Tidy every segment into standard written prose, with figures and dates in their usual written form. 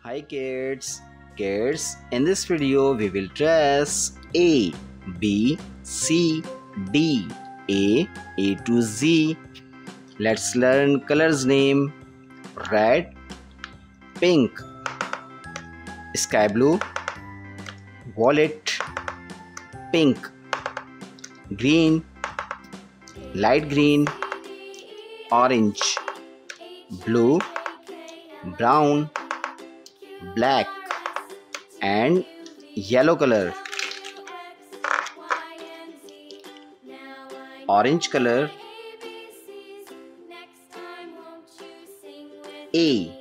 Hi kids. Kids, in this video we will trace A, B, C, D, A to Z. Let's learn colors name. Red, pink, sky blue, violet, pink, green, light green, orange, blue, brown, black and yellow color. Orange color A.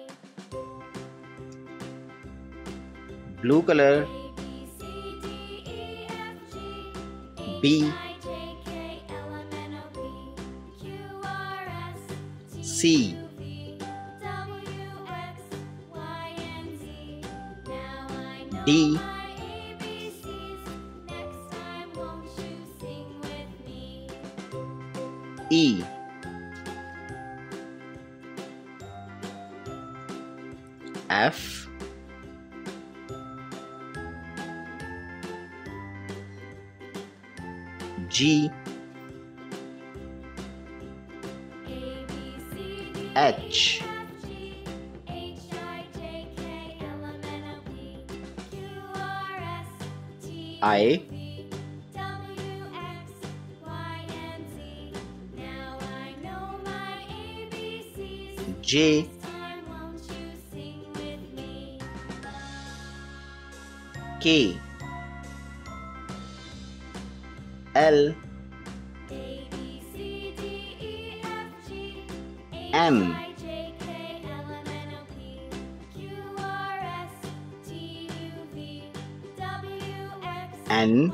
Blue color B. C. D. E. F. G. H. I. J. K. L. M. N.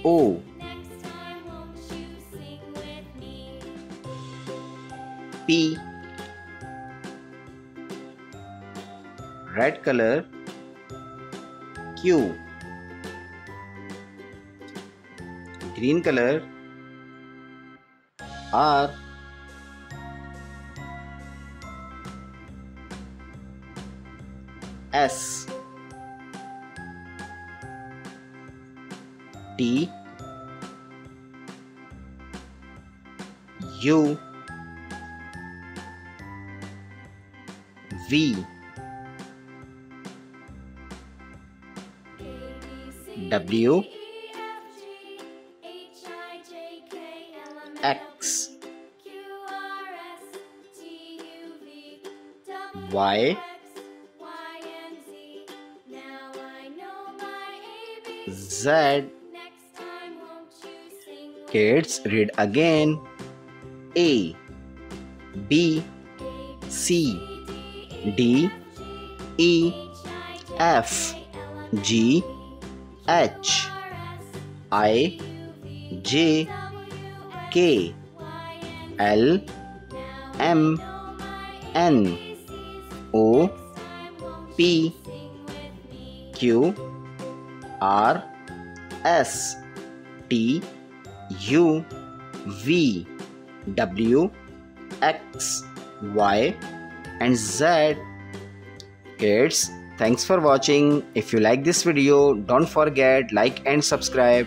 O. P. Red color Q. Green color R. S. T. U. V. W. X. Y. Z. Kids, read again. A, B, C, D, E, F, G, H, I, J, K, L, M, N, O, P, Q, R, S, T, U, V, W, X, Y and Z. Kids, thanks for watching. If you like this video, don't forget like and subscribe.